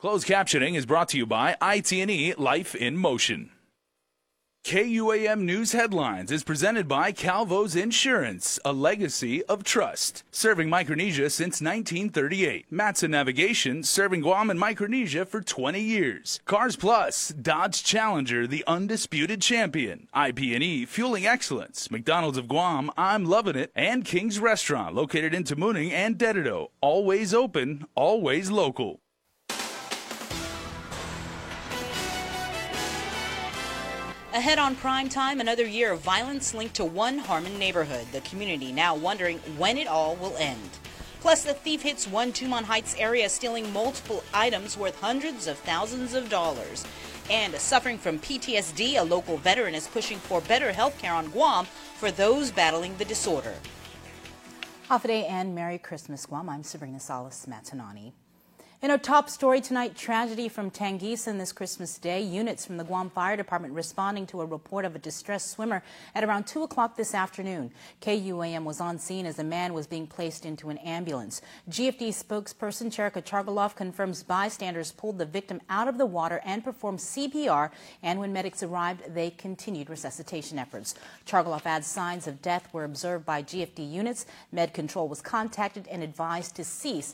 Closed captioning is brought to you by IT&E Life in Motion. KUAM News Headlines is presented by Calvo's Insurance, a legacy of trust. Serving Micronesia since 1938. Matson Navigation, serving Guam and Micronesia for 20 years. Cars Plus, Dodge Challenger, the undisputed champion. IP&E, fueling excellence. McDonald's of Guam, I'm loving it. And King's Restaurant, located in Tamuning and Dededo. Always open, always local. Ahead on Prime Time, another year of violence linked to one Harmon neighborhood. The community now wondering when it all will end. Plus, the thief hits one Tumon Heights area, stealing multiple items worth hundreds of thousands of dollars. And suffering from PTSD, a local veteran is pushing for better health care on Guam for those battling the disorder. Hafa and Merry Christmas, Guam. I'm Sabrina Salas Matanani. In our top story tonight, tragedy from Tangisan this Christmas Day. Units from the Guam Fire Department responding to a report of a distressed swimmer at around 2 o'clock this afternoon. KUAM was on scene as a man was being placed into an ambulance. GFD spokesperson Cherika Chargaloff confirms bystanders pulled the victim out of the water and performed CPR, and when medics arrived, they continued resuscitation efforts. Chargaloff adds signs of death were observed by GFD units. Med Control was contacted and advised to cease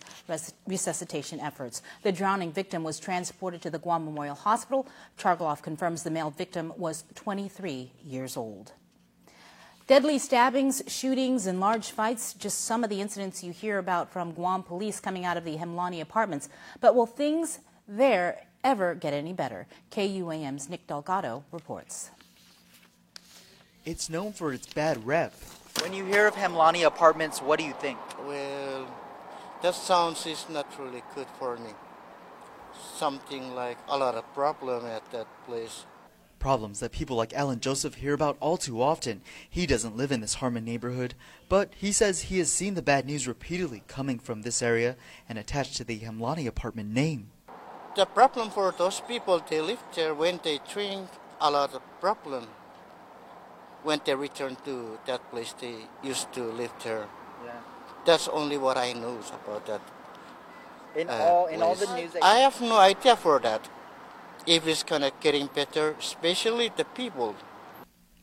resuscitation efforts. The drowning victim was transported to the Guam Memorial Hospital. Chargaloff confirms the male victim was 23 years old. Deadly stabbings, shootings, and large fights, just some of the incidents you hear about from Guam police coming out of the Hemlani apartments. But will things there ever get any better? KUAM's Nick Delgado reports. It's known for its bad rep. When you hear of Hemlani apartments, what do you think? Well, that sounds is not really good for me. Something like a lot of problem at that place. Problems that people like Alan Joseph hear about all too often. He doesn't live in this Harmon neighborhood, but he says he has seen the bad news repeatedly coming from this area and attached to the Hemlani apartment name. The problem for those people, they live there when they drink, a lot of problem. When they return to that place, they used to live there. Yeah. That's only what I know about that. In all the news that I have no idea for that. If it's gonna getting better, especially the people.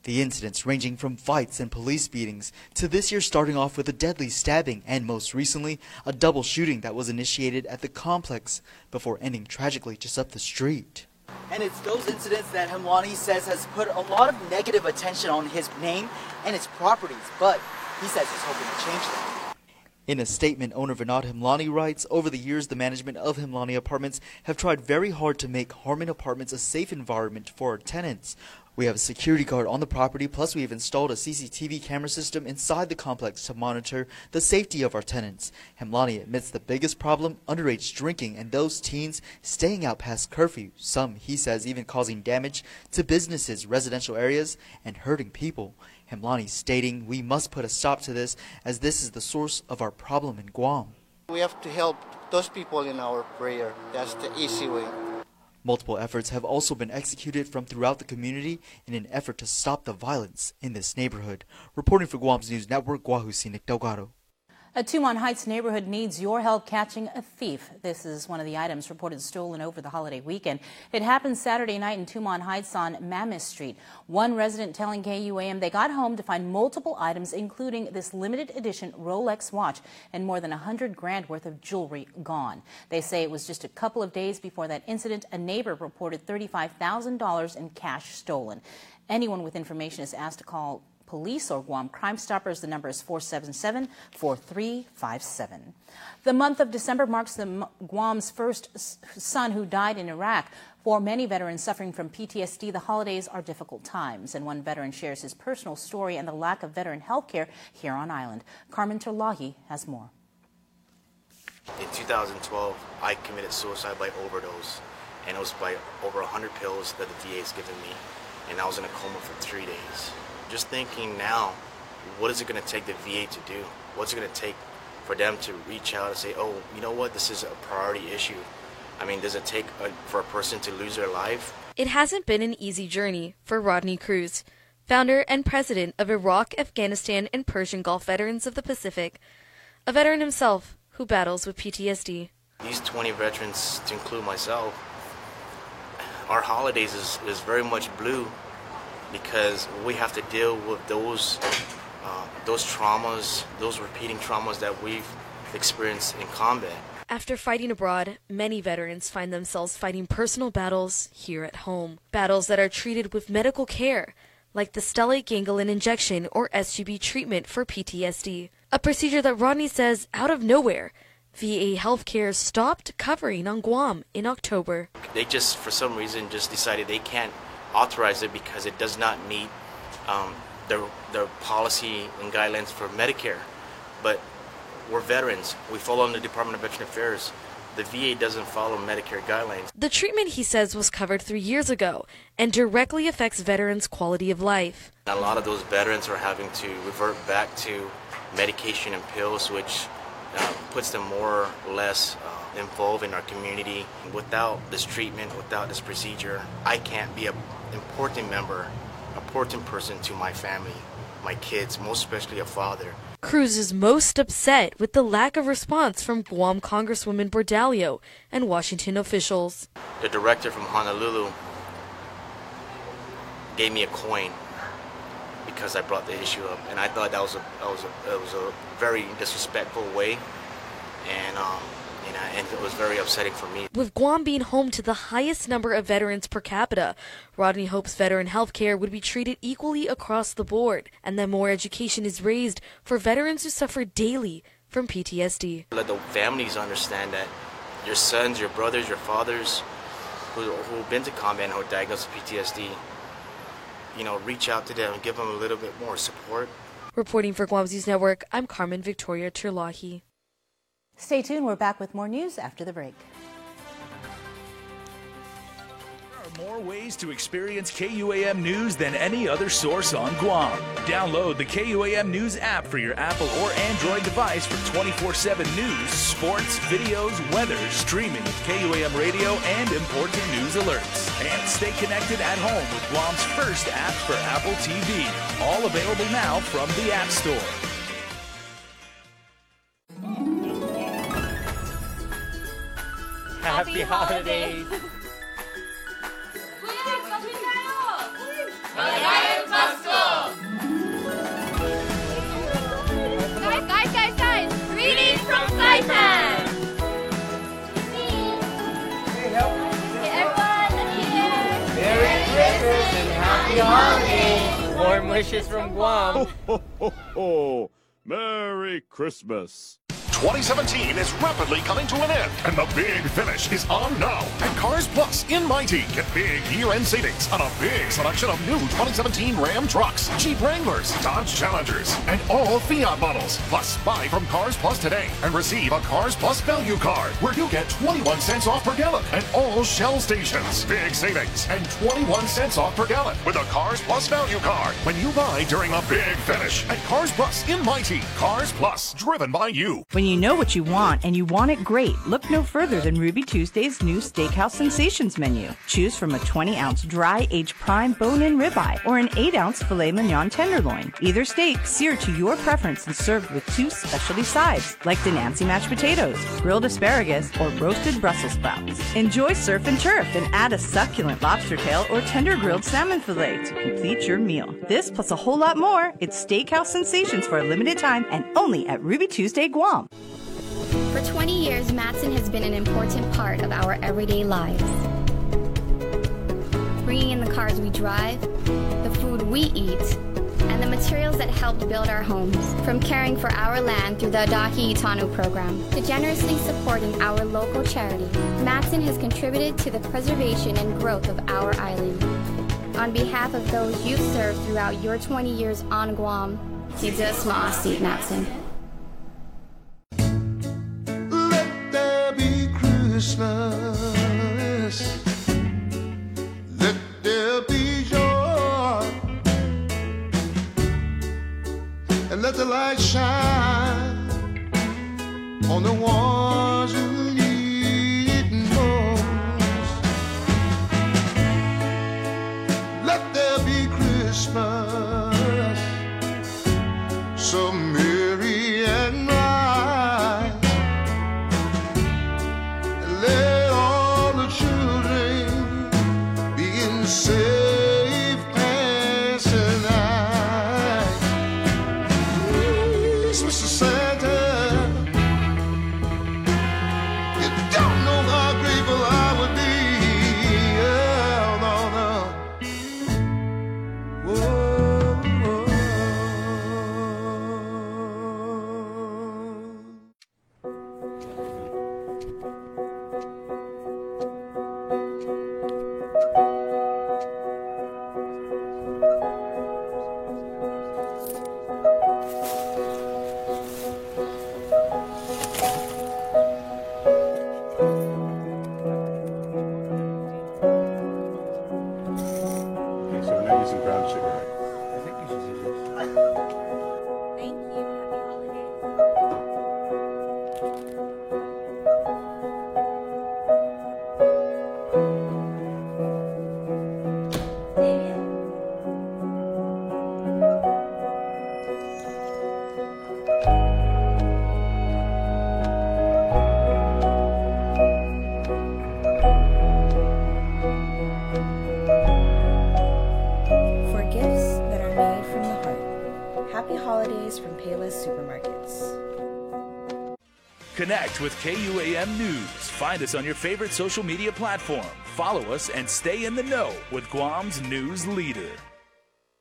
The incidents ranging from fights and police beatings to this year starting off with a deadly stabbing and most recently a double shooting that was initiated at the complex before ending tragically just up the street. And it's those incidents that Hemlani says has put a lot of negative attention on his name and his properties, but he says he's hoping to change that. In a statement, owner Vinod Hemlani writes, over the years, the management of Hemlani Apartments have tried very hard to make Harmon Apartments a safe environment for our tenants. We have a security guard on the property, plus we have installed a CCTV camera system inside the complex to monitor the safety of our tenants. Hemlani admits the biggest problem, underage drinking and those teens staying out past curfew. Some, he says, even causing damage to businesses, residential areas, and hurting people. Hemlani stating, we must put a stop to this as this is the source of our problem in Guam. We have to help those people in our prayer. That's the easy way. Multiple efforts have also been executed from throughout the community in an effort to stop the violence in this neighborhood. Reporting for Guam's News Network, Guahusi, Nick Delgado. A Tumon Heights neighborhood needs your help catching a thief. This is one of the items reported stolen over the holiday weekend. It happened Saturday night in Tumon Heights on Mammoth Street. One resident telling KUAM they got home to find multiple items, including this limited edition Rolex watch and more than $100 grand worth of jewelry gone. They say it was just a couple of days before that incident. A neighbor reported $35,000 in cash stolen. Anyone with information is asked to call police or Guam Crime Stoppers. The number is 477-4357. The month of December marks Guam's first son who died in Iraq. For many veterans suffering from PTSD, the holidays are difficult times, and one veteran shares his personal story and the lack of veteran health care here on island. Carmen Terlahi has more. In 2012, I committed suicide by overdose, and it was by over 100 pills that the DA's given me, and I was in a coma for 3 days. Just thinking now, what is it going to take the VA to do? What's it going to take for them to reach out and say, oh, you know what, this is a priority issue? I mean, does it take for a person to lose their life? It hasn't been an easy journey for Rodney Cruz, founder and president of Iraq, Afghanistan, and Persian Gulf Veterans of the Pacific, a veteran himself who battles with PTSD. These 20 veterans, to include myself, our holidays is very much blue because we have to deal with those traumas, those repeating traumas that we've experienced in combat. After fighting abroad, many veterans find themselves fighting personal battles here at home. Battles that are treated with medical care, like the stellate ganglion injection or SGB treatment for PTSD. A procedure that Rodney says, out of nowhere, VA healthcare stopped covering on Guam in October. They just, for some reason, just decided they can't authorize it because it does not meet their policy and guidelines for Medicare. But we're veterans. We follow the Department of Veteran Affairs. The VA doesn't follow Medicare guidelines. The treatment, he says, was covered 3 years ago and directly affects veterans' quality of life. A lot of those veterans are having to revert back to medication and pills, which puts them more or less involved in our community. Without this treatment, without this procedure, I can't be an important member, important person to my family, my kids, most especially a father. Cruz is most upset with the lack of response from Guam Congresswoman Bordallo and Washington officials. The director from Honolulu gave me a coin because I brought the issue up, and I thought that was a very disrespectful way, and it was very upsetting for me. With Guam being home to the highest number of veterans per capita, Rodney hopes veteran health care would be treated equally across the board, and that more education is raised for veterans who suffer daily from PTSD. Let the families understand that your sons, your brothers, your fathers who've been to combat and who are diagnosed with PTSD, reach out to them and give them a little bit more support. Reporting for Guam News Network, I'm Carmen Victoria Terlahi. Stay tuned. We're back with more news after the break. There are more ways to experience KUAM News than any other source on Guam. Download the KUAM News app for your Apple or Android device for 24/7 news, sports, videos, weather, streaming, KUAM radio, and important news alerts. And stay connected at home with Guam's first app for Apple TV. All available now from the App Store. Happy holidays! Guys! Greetings from Saipan! Hey, everyone, here! Merry Christmas and Happy Holidays! Warm wishes from Guam! Ho, ho, ho. Merry Christmas! 2017 is rapidly coming to an end, and the big finish is on now. At Cars Plus in Mighty, get big year-end savings on a big selection of new 2017 Ram trucks, Jeep Wranglers, Dodge Challengers, and all Fiat models. Plus, buy from Cars Plus today and receive a Cars Plus value card, where you get 21 cents off per gallon at all Shell stations. Big savings and 21 cents off per gallon with a Cars Plus value card when you buy during a big finish at Cars Plus in Mighty. Cars Plus, driven by you. When you know what you want and you want it great, look no further than Ruby Tuesday's new Steakhouse Sensations menu. Choose from a 20-ounce dry aged prime bone-in ribeye or an 8-ounce filet mignon tenderloin. Either steak seared to your preference and served with 2 specialty sides, like the Nancy mashed potatoes, grilled asparagus, or roasted Brussels sprouts. Enjoy surf and turf and add a succulent lobster tail or tender grilled salmon fillet to complete your meal. This plus a whole lot more. It's Steakhouse Sensations for a limited time and only at Ruby Tuesday, Guam. For 20 years, Matson has been an important part of our everyday lives. Bringing in the cars we drive, the food we eat, and the materials that helped build our homes. From caring for our land through the Adaki Itanu program to generously supporting our local charities, Matson has contributed to the preservation and growth of our island. On behalf of those you've served throughout your 20 years on Guam, Tidus Ma'asi Matson. Christmas, let there be joy, and let the light shine on the ones who need it most. Let there be Christmas, so merry and bright. safe passing night. Please, Mr. Santa, you don't know how grateful I would be. Oh, no, no. So we're not using brown sugar, right? I think you should use this. Thank you. Happy holidays. For gifts that are made from the heart. Happy holidays from Payless Supermarkets. Connect with KUAM News. Find us on your favorite social media platform. Follow us and stay in the know with Guam's news leader.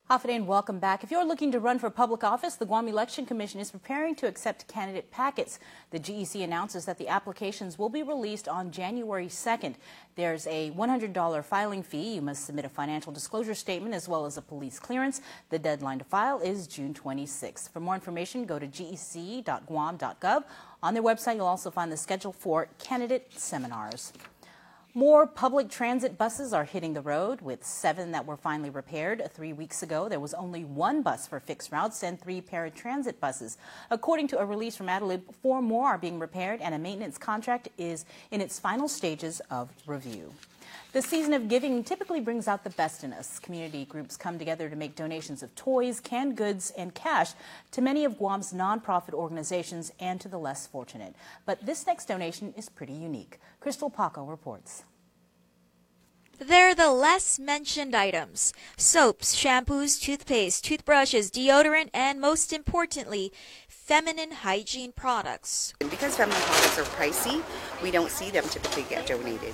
Hafide and welcome back. If you're looking to run for public office, the Guam Election Commission is preparing to accept candidate packets. The GEC announces that the applications will be released on January 2nd. There's a $100 filing fee. You must submit a financial disclosure statement as well as a police clearance. The deadline to file is June 26th. For more information, go to gec.guam.gov. On their website, you'll also find the schedule for candidate seminars. More public transit buses are hitting the road, with 7 that were finally repaired. 3 weeks ago, there was only 1 bus for fixed routes and 3 paratransit buses. According to a release from Adelib, 4 more are being repaired, and a maintenance contract is in its final stages of review. The season of giving typically brings out the best in us. Community groups come together to make donations of toys, canned goods, and cash to many of Guam's nonprofit organizations and to the less fortunate. But this next donation is pretty unique. Crystal Paco reports. They're the less mentioned items: soaps, shampoos, toothpaste, toothbrushes, deodorant, and most importantly, feminine hygiene products. Because feminine products are pricey, we don't see them typically get donated.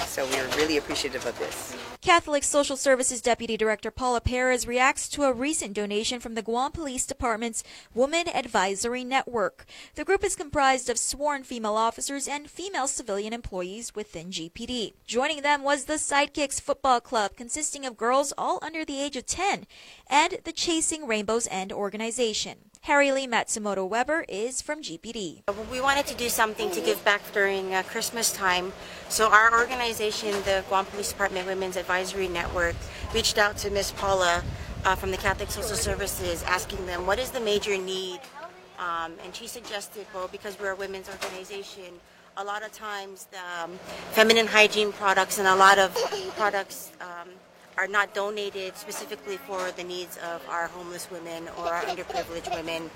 So we're really appreciative of this. Catholic Social Services Deputy Director Paula Perez reacts to a recent donation from the Guam Police Department's Women Advisory Network. The group is comprised of sworn female officers and female civilian employees within GPD. Joining them was the Sidekicks Football Club, consisting of girls all under the age of 10, and the Chasing Rainbow's End organization. Harry Lee Matsumoto Weber is from GPD. We wanted to do something to give back during Christmas time. So our organization, the Guam Police Department Women's Advisory Network, reached out to Ms. Paula from the Catholic Social Services, asking them what is the major need. And she suggested, well, because we're a women's organization, a lot of times the feminine hygiene products and a lot of products are not donated specifically for the needs of our homeless women or our underprivileged women.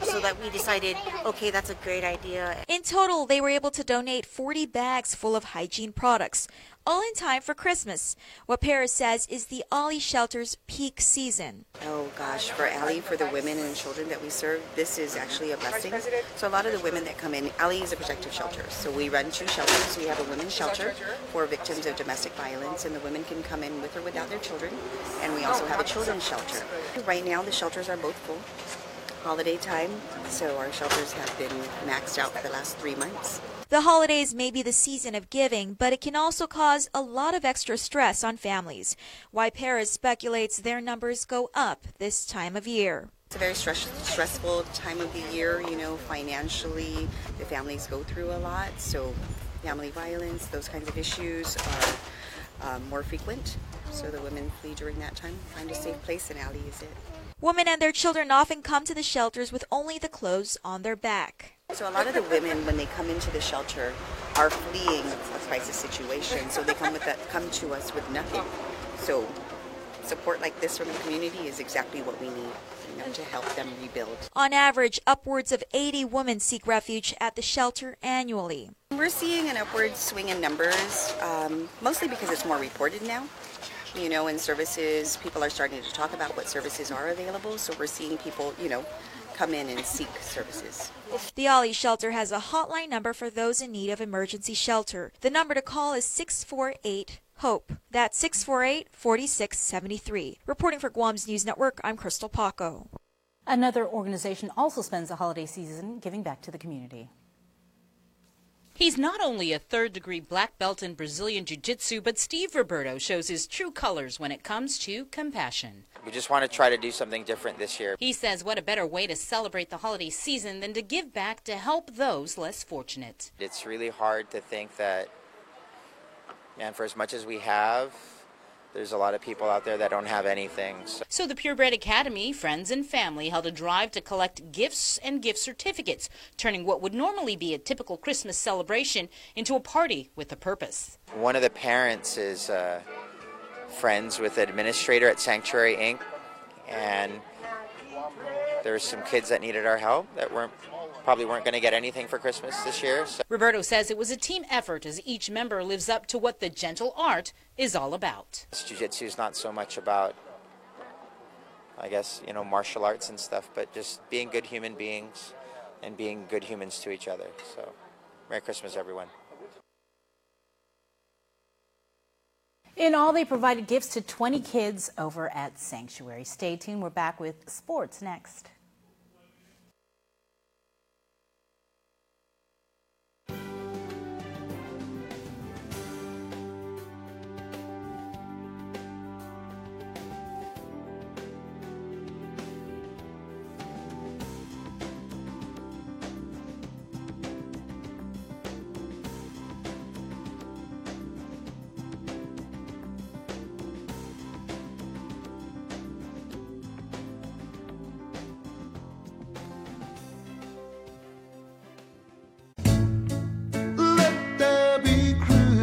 So that we decided, okay, that's a great idea. In total, they were able to donate 40 bags full of hygiene products, all in time for Christmas, what Paris says is the Ali shelter's peak season. Oh gosh, for Ali, for the women and children that we serve, this is actually a blessing. So a lot of the women that come in, Ali is a protective shelter. So we run 2 shelters. We have a women's shelter for victims of domestic violence, and the women can come in with or without their children. And we also have a children's shelter. Right now the shelters are both full. Holiday time, so our shelters have been maxed out for the last 3 months. The holidays may be the season of giving, but it can also cause a lot of extra stress on families. Why Paris speculates their numbers go up this time of year. It's a very stressful time of the year, you know, financially. The families go through a lot, so family violence, those kinds of issues are more frequent. So the women flee during that time, find a safe place, and Ali is it. Women and their children often come to the shelters with only the clothes on their back. So a lot of the women, when they come into the shelter, are fleeing a crisis situation. So they come to us with nothing. So support like this from the community is exactly what we need, you know, to help them rebuild. On average, upwards of 80 women seek refuge at the shelter annually. We're seeing an upward swing in numbers, mostly because it's more reported now. you know, and services, people are starting to talk about what services are available, so we're seeing people, you know, come in and seek services. The Ollie Shelter has a hotline number for those in need of emergency shelter. The number to call is 648-HOPE. That's 648-4673. Reporting for Guam's News Network, I'm Crystal Paco. Another organization also spends the holiday season giving back to the community. He's not only a third-degree black belt in Brazilian Jiu-Jitsu, but Steve Roberto shows his true colors when it comes to compassion. We just want to try to do something different this year. He says what a better way to celebrate the holiday season than to give back to help those less fortunate. It's really hard to think that, man, for as much as we have, there's a lot of people out there that don't have anything. So the Purebred Academy, friends and family held a drive to collect gifts and gift certificates, turning what would normally be a typical Christmas celebration into a party with a purpose. One of the parents is friends with the administrator at Sanctuary Inc. And there were some kids that needed our help that probably weren't going to get anything for Christmas this year. So. Roberto says it was a team effort as each member lives up to what the gentle art is all about. Jiu-Jitsu is not so much about, I guess, you know, martial arts and stuff, but just being good human beings and being good humans to each other. So, Merry Christmas, everyone. In all, they provided gifts to 20 kids over at Sanctuary. Stay tuned. We're back with sports next.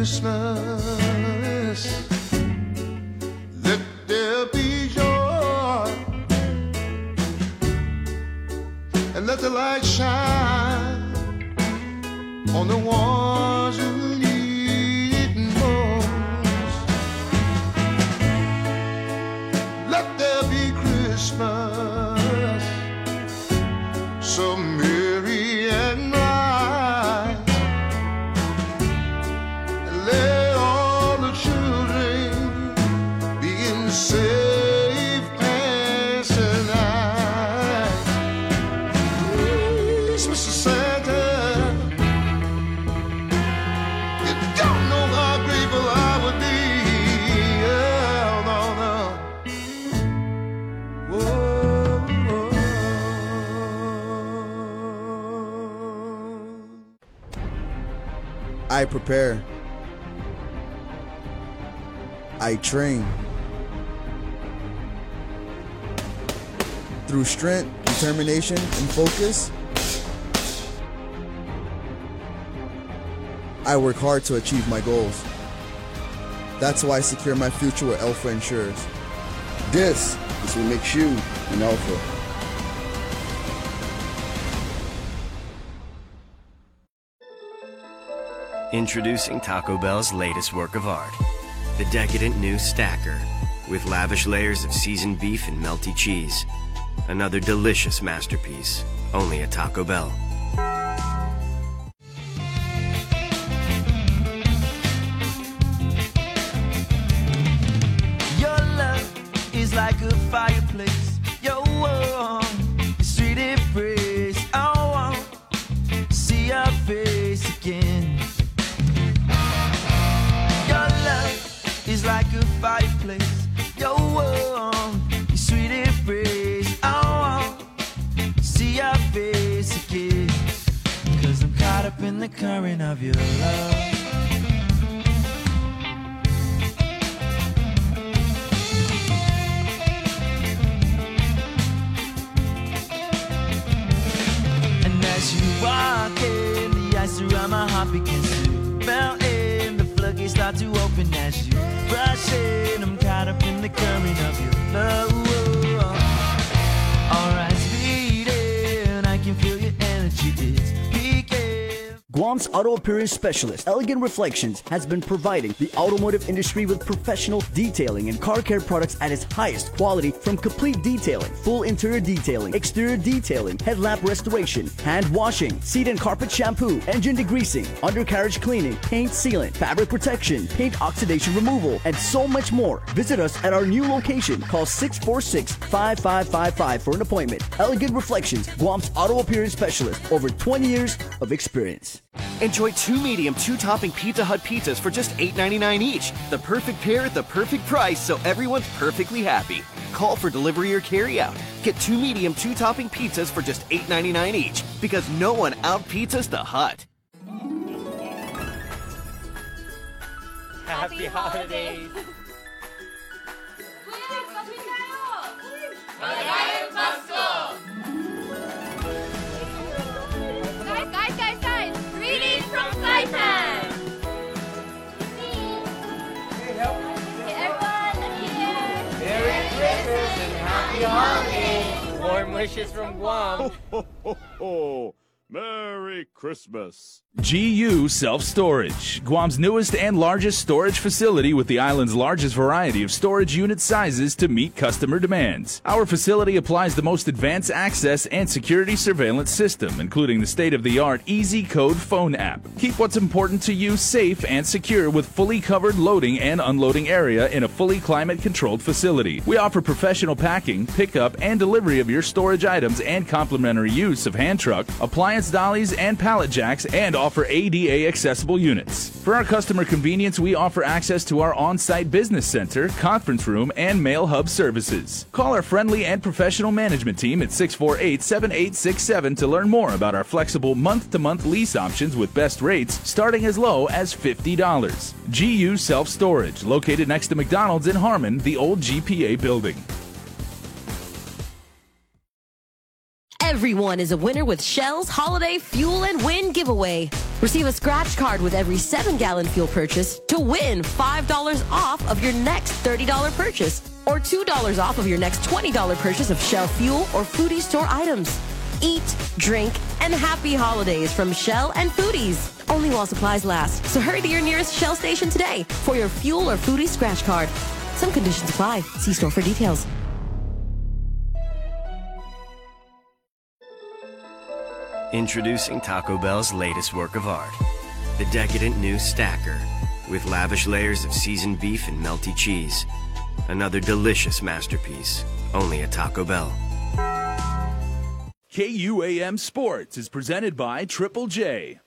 Christmas, let there be joy, and let the light shine on the ones who need it most. Let there be Christmas, so merry and bright. Let all the children be in safe hands tonight. Mr. Santa, you don't know how grateful I would be. Yeah, no, no. Whoa. I prepare. I train. Through strength, determination, and focus, I work hard to achieve my goals. That's why I secure my future with Alpha Insurers. This is what makes you an Alpha. Introducing Taco Bell's latest work of art. The decadent new Stacker, with lavish layers of seasoned beef and melty cheese. Another delicious masterpiece, only at Taco Bell. Your love is like a fireplace. Your warm, sweet embrace. I want to see your face again. Your love is like a fireplace. Your warm, your sweet embrace. I want to see your face again. 'Cause I'm caught up in the current of your love. And as you walk in, the ice around my heart begins to melt in. The floodgates start to open as you rush in. I'm caught up in the current of your love. All right, speeding, I can feel your energy. It's peaking. Guam Guam's auto appearance specialist, Elegant Reflections, has been providing the automotive industry with professional detailing and car care products at its highest quality, from complete detailing, full interior detailing, exterior detailing, headlamp restoration, hand washing, seat and carpet shampoo, engine degreasing, undercarriage cleaning, paint sealant, fabric protection, paint oxidation removal, and so much more. Visit us at our new location. Call 646-5555 for an appointment. Elegant Reflections, Guam's auto appearance specialist. Over 20 years of experience. Enjoy 2 medium, 2-topping Pizza Hut pizzas for just $8.99 each. The perfect pair at the perfect price, so everyone's perfectly happy. Call for delivery or carry-out. Get 2 medium, 2-topping pizzas for just $8.99 each, because no one out-pizzas the Hut. Happy holidays! Guys! Greetings from Saipan! Okay, everyone, here! Merry Christmas and Happy Holidays! Warm wishes from Guam! Ho, ho, ho. Merry Christmas. GU Self-Storage, Guam's newest and largest storage facility with the island's largest variety of storage unit sizes to meet customer demands. Our facility applies the most advanced access and security surveillance system, including the state-of-the-art Easy Code phone app. Keep what's important to you safe and secure with fully covered loading and unloading area in a fully climate-controlled facility. We offer professional packing, pickup, and delivery of your storage items and complimentary use of hand truck, appliance dollies, and pallet jacks, and offer ADA accessible units. For our customer convenience, we offer access to our on-site business center, conference room, and mail hub services. Call our friendly and professional management team at 648-7867 to learn more about our flexible month-to-month lease options with best rates starting as low as $50. GU Self-Storage, located next to McDonald's in Harmon, the old GPA building. Everyone is a winner with Shell's Holiday Fuel and Win giveaway. Receive a scratch card with every 7-gallon fuel purchase to win $5 off of your next $30 purchase, or $2 off of your next $20 purchase of Shell fuel or Foodie store items. Eat, drink, and happy holidays from Shell and Foodies. Only while supplies last. So hurry to your nearest Shell station today for your fuel or Foodie scratch card. Some conditions apply. See store for details. Introducing Taco Bell's latest work of art, the decadent new Stacker, with lavish layers of seasoned beef and melty cheese. Another delicious masterpiece, only at Taco Bell. KUAM Sports is presented by Triple J.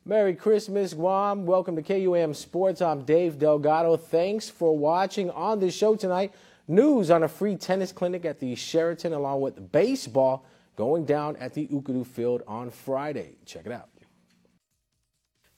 Merry Christmas, Guam. Welcome to KUAM Sports. I'm Dave Delgado. Thanks for watching. On the show tonight, news on a free tennis clinic at the Sheraton, along with baseball going down at the Ukadu Field on Friday. Check it out.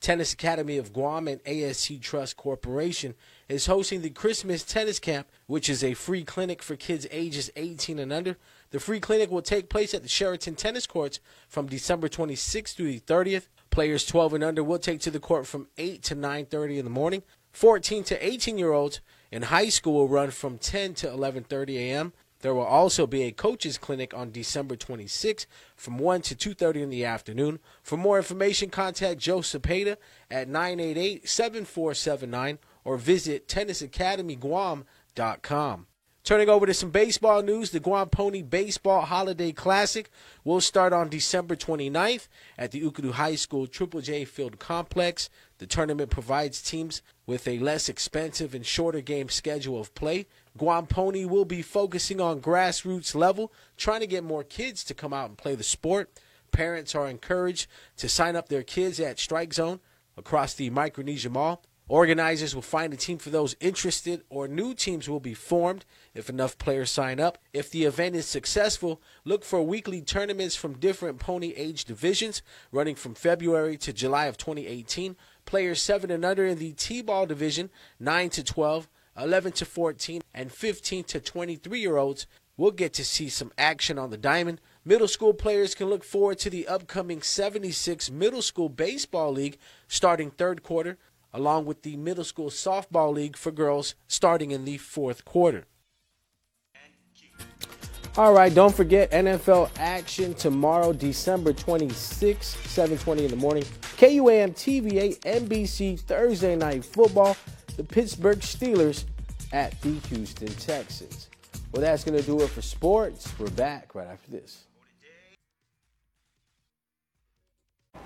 Tennis Academy of Guam and ASC Trust Corporation is hosting the Christmas Tennis Camp, which is a free clinic for kids ages 18 and under. The free clinic will take place at the Sheraton Tennis Courts from December 26th through the 30th. Players 12 and under will take to the court from 8 to 9:30 in the morning. 14 to 18-year-olds in high school will run from 10 to 11:30 a.m. There will also be a coaches clinic on December 26th from 1 to 2:30 in the afternoon. For more information, contact Joe Cepeda at 988-7479 or visit tennisacademyguam.com. Turning over to some baseball news, the Guam Pony Baseball Holiday Classic will start on December 29th at the Ukadu High School Triple J Field Complex. The tournament provides teams with a less expensive and shorter game schedule of play. Guam Pony will be focusing on grassroots level, trying to get more kids to come out and play the sport. Parents are encouraged to sign up their kids at Strike Zone across the Micronesia Mall. Organizers will find a team for those interested, or new teams will be formed if enough players sign up. If the event is successful, look for weekly tournaments from different pony age divisions running from February to July of 2018. Players 7 and under in the T-ball division, 9 to 12, 11 to 14, and 15 to 23-year-olds will get to see some action on the diamond. Middle school players can look forward to the upcoming 76 Middle School Baseball League starting third quarter, along with the Middle School Softball League for girls starting in the fourth quarter. All right, don't forget NFL action tomorrow, December 26th, 7:20 in the morning. KUAM TVA, NBC, Thursday Night Football. The Pittsburgh Steelers at the Houston Texans. Well, that's going to do it for sports. We're back right after this.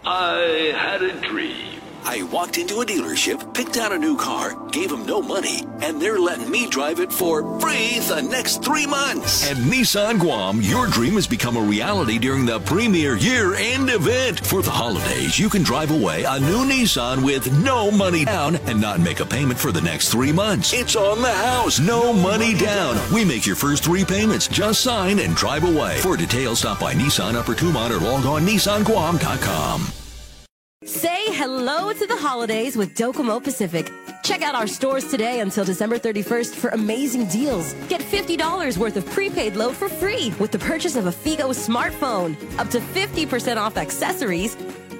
I had a dream. I walked into a dealership, picked out a new car, gave them no money, and they're letting me drive it for free the next 3 months. At Nissan Guam, your dream has become a reality during the premier year-end event. For the holidays, you can drive away a new Nissan with no money down and not make a payment for the next 3 months. It's on the house, no money down. We make your first 3 payments. Just sign and drive away. For details, stop by Nissan Upper Tumon or log on NissanGuam.com. Say hello to the holidays with Docomo Pacific. Check out our stores today until December 31st for amazing deals. Get $50 worth of prepaid load for free with the purchase of a Figo smartphone, up to 50% off accessories,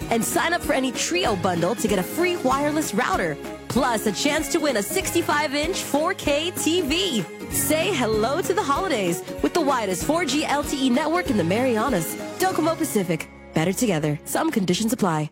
and sign up for any Trio bundle to get a free wireless router, plus a chance to win a 65-inch 4K TV. Say hello to the holidays with the widest 4G LTE network in the Marianas. Docomo Pacific. Better together. Some conditions apply.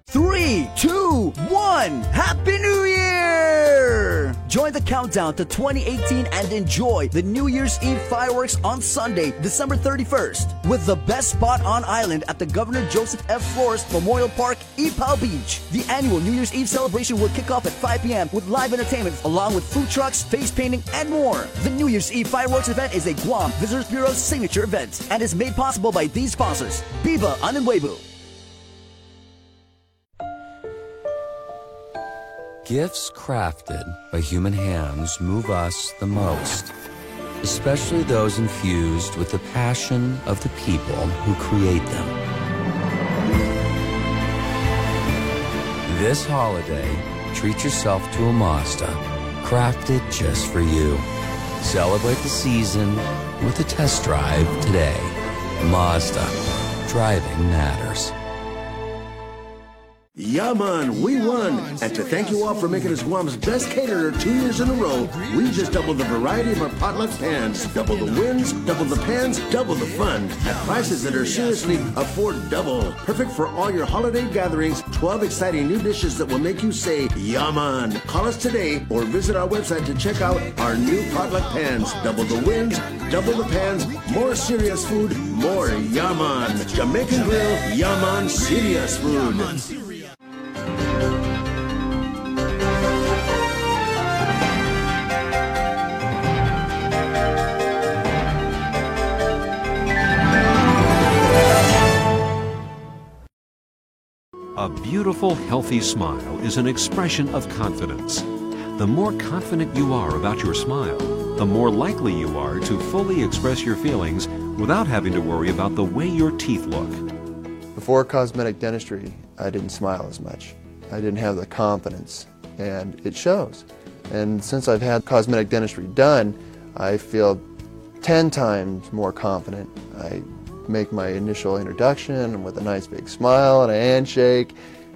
Three, 2, 1, Happy New Year! Join the countdown to 2018 and enjoy the New Year's Eve fireworks on Sunday, December 31st, with the best spot on island at the Governor Joseph F. Flores Memorial Park, Ipao Beach. The annual New Year's Eve celebration will kick off at 5 p.m. with live entertainment along with food trucks, face painting, and more. The New Year's Eve fireworks event is a Guam Visitors Bureau's signature event and is made possible by these sponsors: Biba Anunwebu. Gifts crafted by human hands move us the most, especially those infused with the passion of the people who create them. This holiday, treat yourself to a Mazda, crafted just for you. Celebrate the season with a test drive today. Mazda. Driving matters. Yeah, man, we won. And to thank you all for making us Guam's best caterer 2 years in a row, we just doubled the variety of our potluck pans. Double the wins, double the pans, double the fun. At prices that are seriously affordable. Perfect for all your holiday gatherings. 12 exciting new dishes that will make you say, yeah, man. Call us today or visit our website to check out our new potluck pans. Double the wins, double the pans, more serious food, more Yaman. Jamaican Grill, Yaman serious food. A beautiful, healthy smile is an expression of confidence. The more confident you are about your smile, the more likely you are to fully express your feelings without having to worry about the way your teeth look. Before cosmetic dentistry, I didn't smile as much. I didn't have the confidence, and it shows. And since I've had cosmetic dentistry done, I feel 10 times more confident. I make my initial introduction with a nice big smile and a handshake,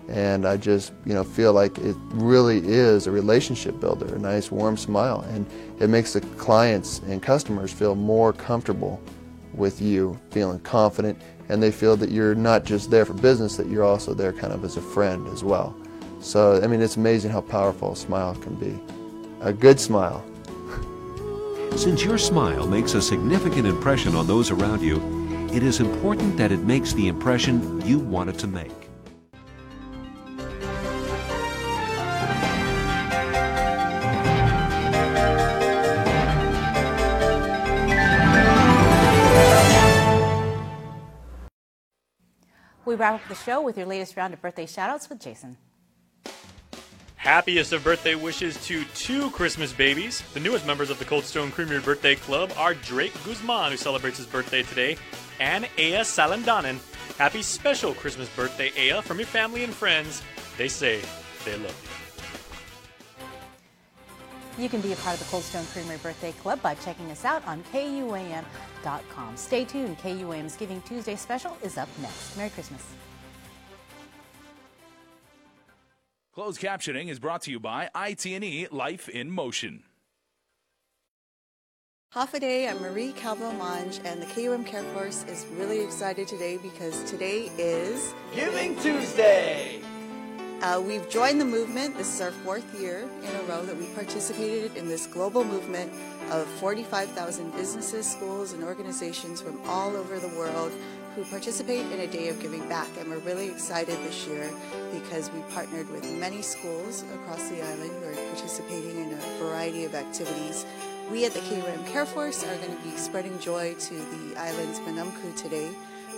and I just feel like it really is a relationship builder, a nice warm smile, and it makes the clients and customers feel more comfortable with you, feeling confident, and they feel that you're not just there for business, that you're also there kind of as a friend as well. So I mean, it's amazing how powerful a smile can be. A good smile. Since your smile makes a significant impression on those around you, it is important that it makes the impression you want it to make. We wrap up the show with your latest round of birthday shoutouts with Jason. Happiest of birthday wishes to 2 Christmas babies. The newest members of the Cold Stone Creamery Birthday Club are Drake Guzman, who celebrates his birthday today, and Aya Salandanen. Happy special Christmas birthday, Aya, from your family and friends. They say they love you. You can be a part of the Cold Stone Creamery Birthday Club by checking us out on KUAM.com. Stay tuned. KUAM's Giving Tuesday special is up next. Merry Christmas. Closed captioning is brought to you by IT&E Life in Motion. Hafaday, I'm Marie Calvo-Mange, and the KUM Care Force is really excited today because today is Giving Tuesday! We've joined the movement. This is our 4th year in a row that we participated in this global movement of 45,000 businesses, schools, and organizations from all over the world who participate in a day of giving back. And we're really excited this year because we partnered with many schools across the island who are participating in a variety of activities. We at the KUM Care Force are going to be spreading joy to the island's Manumku today.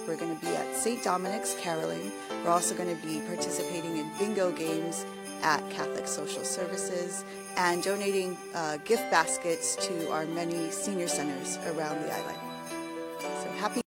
We're going to be at St. Dominic's caroling. We're also going to be participating in bingo games at Catholic Social Services and donating gift baskets to our many senior centers around the island. So happy